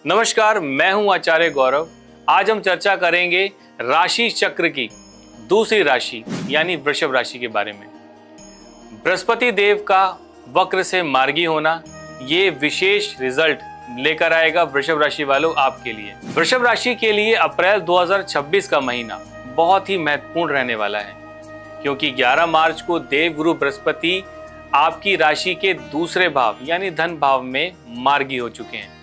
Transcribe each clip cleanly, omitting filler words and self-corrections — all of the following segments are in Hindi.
नमस्कार, मैं हूं आचार्य गौरव। आज हम चर्चा करेंगे राशि चक्र की दूसरी राशि यानी वृषभ राशि के बारे में। बृहस्पति देव का वक्र से मार्गी होना ये विशेष रिजल्ट लेकर आएगा वृषभ राशि वालों आपके लिए। वृषभ राशि के लिए अप्रैल 2026 का महीना बहुत ही महत्वपूर्ण रहने वाला है, क्योंकि 11 मार्च को देवगुरु बृहस्पति आपकी राशि के दूसरे भाव यानी धन भाव में मार्गी हो चुके हैं।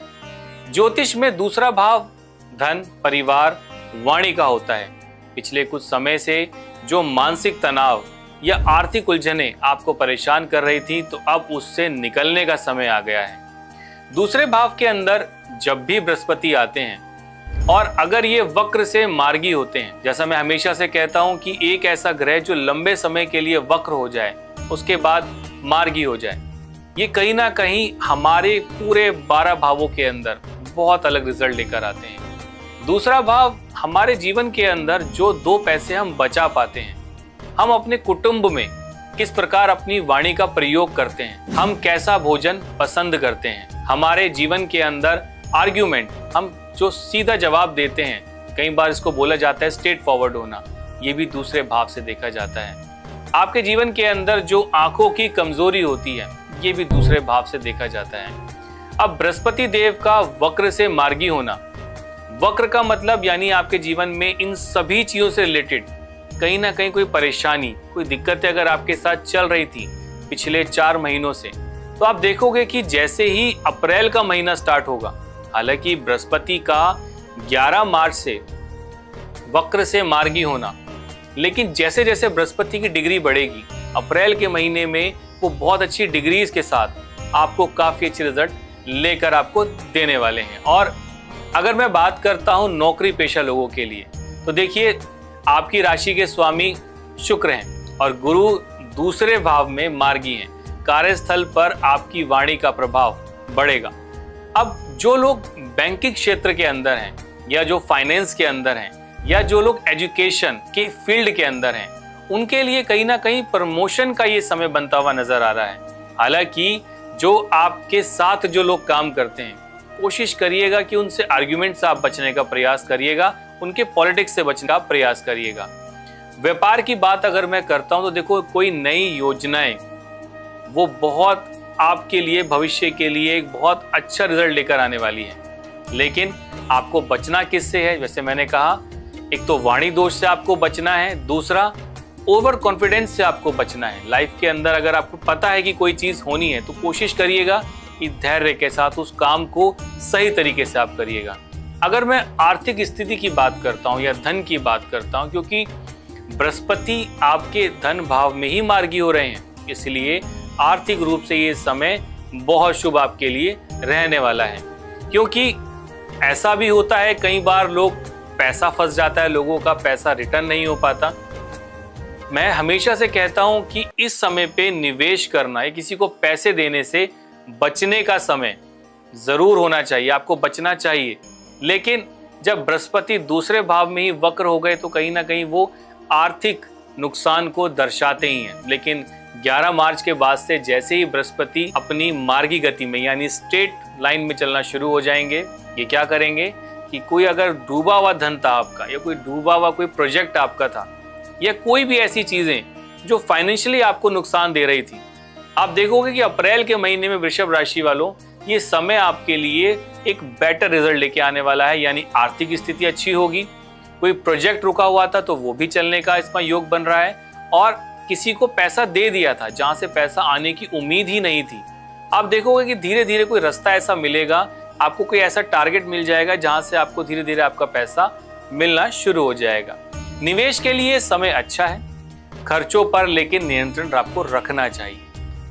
ज्योतिष में दूसरा भाव धन, परिवार, वाणी का होता है। पिछले कुछ समय से जो मानसिक तनाव या आर्थिक उलझनें आपको परेशान कर रही थी, तो अब उससे निकलने का समय आ गया है। दूसरे भाव के अंदर जब भी बृहस्पति आते हैं और अगर ये वक्र से मार्गी होते हैं, जैसा मैं हमेशा से कहता हूं कि एक ऐसा ग्रह जो लंबे समय के लिए वक्र हो जाए उसके बाद मार्गी हो जाए, ये कहीं ना कहीं हमारे पूरे 12 भावों के अंदर बहुत अलग रिजल्ट लेकर आते हैं। दूसरा भाव हमारे जीवन के अंदर जो 2 पैसे हम बचा पाते हैं, हम अपने कुटुंब में किस प्रकार अपनी वाणी का प्रयोग करते हैं, हम कैसा भोजन पसंद करते हैं, हमारे जीवन के अंदर आर्ग्यूमेंट, हम जो सीधा जवाब देते हैं, कई बार इसको बोला जाता है स्ट्रेट फॉरवर्ड होना, ये भी दूसरे भाव से देखा जाता है। आपके जीवन के अंदर जो आंखों की कमजोरी होती है, ये भी दूसरे भाव से देखा जाता है। अब बृहस्पति देव का वक्र से मार्गी होना, वक्र का मतलब यानी आपके जीवन में इन सभी चीजों से रिलेटेड कहीं ना कहीं कोई परेशानी, कोई दिक्कतें अगर आपके साथ चल रही थी पिछले 4 महीनों से, तो आप देखोगे कि जैसे ही अप्रैल का महीना स्टार्ट होगा, हालांकि बृहस्पति का 11 मार्च से वक्र से मार्गी होना, लेकिन जैसे जैसे बृहस्पति की डिग्री बढ़ेगी अप्रैल के महीने में वो बहुत अच्छी डिग्रीज के साथ आपको काफी अच्छे रिजल्ट लेकर आपको देने वाले हैं। और अगर मैं बात करता हूं नौकरी पेशा लोगों के लिए, तो देखिए आपकी राशि के स्वामी शुक्र हैं और गुरु दूसरे भाव में मार्गी हैं। कार्यस्थल पर आपकी वाणी का प्रभाव बढ़ेगा। अब जो लोग बैंकिंग क्षेत्र के अंदर हैं या जो फाइनेंस के अंदर हैं या जो लोग एजुकेशन के फील्ड के अंदर हैं, उनके लिए कहीं ना कहीं प्रमोशन का ये समय बनता हुआ नजर आ रहा है। हालांकि जो आपके साथ जो लोग काम करते हैं, कोशिश करिएगा कि उनसे आर्ग्यूमेंट से आप बचने का प्रयास करिएगा, उनके पॉलिटिक्स से बचने का प्रयास करिएगा। व्यापार की बात अगर मैं करता हूं तो देखो, कोई नई योजनाएं वो बहुत आपके लिए भविष्य के लिए एक बहुत अच्छा रिजल्ट लेकर आने वाली है। लेकिन आपको बचना किससे है? जैसे मैंने कहा, एक तो वाणी दोष से आपको बचना है, दूसरा ओवर कॉन्फिडेंस से आपको बचना है। लाइफ के अंदर अगर आपको पता है कि कोई चीज होनी है, तो कोशिश करिएगा कि धैर्य के साथ उस काम को सही तरीके से आप करिएगा। अगर मैं आर्थिक स्थिति की बात करता हूं या धन की बात करता हूं, क्योंकि बृहस्पति आपके धन भाव में ही मार्गी हो रहे हैं, इसलिए आर्थिक रूप से ये समय बहुत शुभ आपके लिए रहने वाला है। क्योंकि ऐसा भी होता है कई बार लोग पैसा फंस जाता है, लोगों का पैसा रिटर्न नहीं हो पाता। मैं हमेशा से कहता हूं कि इस समय पे निवेश करना या किसी को पैसे देने से बचने का समय जरूर होना चाहिए, आपको बचना चाहिए। लेकिन जब बृहस्पति दूसरे भाव में ही वक्र हो गए, तो कहीं ना कहीं वो आर्थिक नुकसान को दर्शाते ही हैं। लेकिन 11 मार्च के बाद से जैसे ही बृहस्पति अपनी मार्गी गति में यानी स्ट्रेट लाइन में चलना शुरू हो जाएंगे, ये क्या करेंगे कि कोई अगर डूबा हुआ धन था आपका, या कोई डूबा हुआ कोई प्रोजेक्ट आपका था, या कोई भी ऐसी चीजें जो फाइनेंशियली आपको नुकसान दे रही थी, आप देखोगे कि अप्रैल के महीने में वृषभ राशि वालों ये समय आपके लिए एक बेटर रिजल्ट लेके आने वाला है। यानी आर्थिक स्थिति अच्छी होगी, कोई प्रोजेक्ट रुका हुआ था तो वो भी चलने का इसमें योग बन रहा है, और किसी को पैसा दे दिया था जहां से पैसा आने की उम्मीद ही नहीं थी, आप देखोगे कि धीरे धीरे कोई रास्ता ऐसा मिलेगा, आपको कोई ऐसा टारगेट मिल जाएगा जहां से आपको धीरे धीरे आपका पैसा मिलना शुरू हो जाएगा। निवेश के लिए समय अच्छा है, खर्चों पर लेकिन नियंत्रण आपको रखना चाहिए।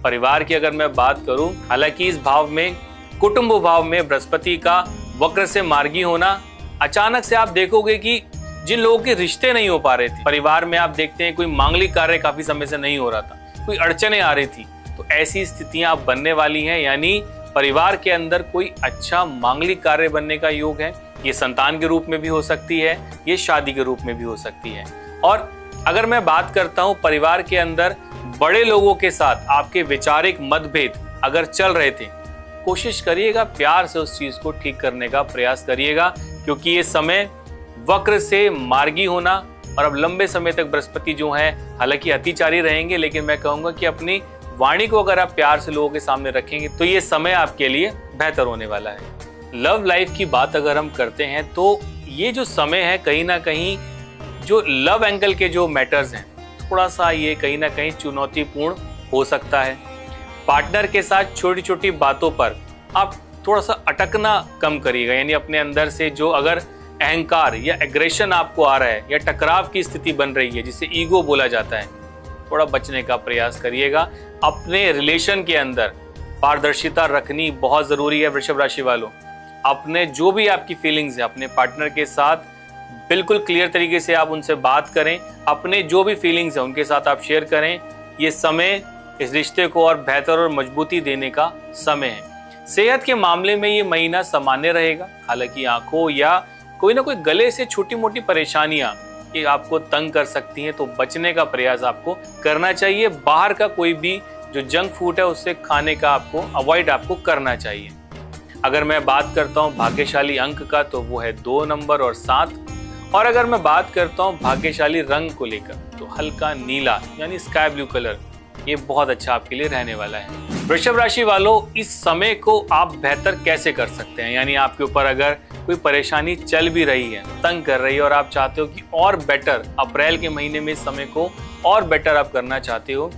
परिवार की अगर मैं बात करूं, हालांकि इस भाव में कुटुंब भाव में बृहस्पति का वक्र से मार्गी होना, अचानक से आप देखोगे कि जिन लोगों के रिश्ते नहीं हो पा रहे थे परिवार में, आप देखते हैं कोई मांगलिक कार्य काफी समय से नहीं हो रहा था, कोई अड़चने आ रही थी, तो ऐसी स्थितियां अब बनने वाली हैं। यानी परिवार के अंदर कोई अच्छा मांगलिक कार्य बनने का योग है। ये संतान के रूप में भी हो सकती है, ये शादी के रूप में भी हो सकती है। और अगर मैं बात करता हूं परिवार के अंदर बड़े लोगों के साथ आपके वैचारिक मतभेद अगर चल रहे थे, कोशिश करिएगा, प्यार से उस चीज को ठीक करने का प्रयास करिएगा, क्योंकि ये समय वक्र से मार्गी होना और अब लंबे समय तक बृहस्पति जो है हालांकि अतिचारी रहेंगे, लेकिन मैं कहूंगा कि अपनी वाणी को अगर आप प्यार से लोगों के सामने रखेंगे तो ये समय आपके लिए बेहतर होने वाला है। लव लाइफ की बात अगर हम करते हैं तो ये जो समय है कहीं ना कहीं जो लव एंगल के जो मैटर्स हैं थोड़ा सा ये कहीं ना कहीं चुनौतीपूर्ण हो सकता है। पार्टनर के साथ छोटी छोटी बातों पर आप थोड़ा सा अटकना कम करिएगा, यानी अपने अंदर से जो अगर अहंकार या एग्रेशन आपको आ रहा है या टकराव की स्थिति बन रही है जिसे ईगो बोला जाता है, थोड़ा बचने का प्रयास करिएगा। अपने रिलेशन के अंदर पारदर्शिता रखनी बहुत ज़रूरी है वृषभ राशि वालों। अपने जो भी आपकी फीलिंग्स है अपने पार्टनर के साथ बिल्कुल क्लियर तरीके से आप उनसे बात करें, अपने जो भी फीलिंग्स है उनके साथ आप शेयर करें। ये समय इस रिश्ते को और बेहतर और मजबूती देने का समय है। सेहत के मामले में ये महीना सामान्य रहेगा, हालांकि आंखों या कोई ना कोई गले से छोटी मोटी परेशानियां ये आपको तंग कर सकती हैं, तो बचने का प्रयास आपको करना चाहिए। बाहर का कोई भी जो जंक फूड है उससे खाने का आपको अवॉइड आपको करना चाहिए। अगर मैं बात करता हूँ भाग्यशाली अंक का तो वो है 2 नंबर और 7। और अगर मैं बात करता हूँ भाग्यशाली रंग को लेकर तो हल्का नीला यानी स्काई ब्लू कलर ये बहुत अच्छा आपके लिए रहने वाला है। वृषभ राशि वालों, इस समय को आप बेहतर कैसे कर सकते हैं, यानी आपके ऊपर अगर कोई परेशानी चल भी रही है, तंग कर रही है और आप चाहते हो कि और बेटर अप्रैल के महीने में इस समय को और बेटर आप करना चाहते हो,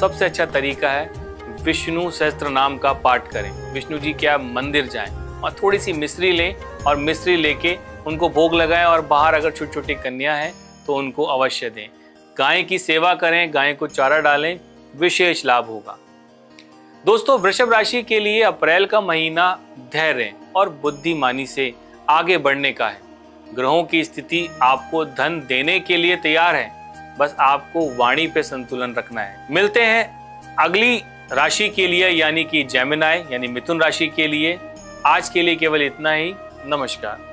सबसे अच्छा तरीका है विष्णु सहस्त्र नाम का पाठ करें। विष्णु जी के आप मंदिर जाएं और थोड़ी सी मिश्री लें और मिश्री लेके उनको भोग लगाएं और बाहर अगर छोटी छोटी कन्या है तो उनको अवश्य दें। गाय की सेवा करें, गाय को चारा डालें, विशेष लाभ होगा। दोस्तों, वृषभ राशि के लिए अप्रैल का महीना धैर्य और बुद्धिमानी से आगे बढ़ने का है। ग्रहों की स्थिति आपको धन देने के लिए तैयार है, बस आपको वाणी पे संतुलन रखना है। मिलते हैं अगली राशि के लिए यानी कि जेमिनी यानी मिथुन राशि के लिए। आज के लिए केवल इतना ही। नमस्कार।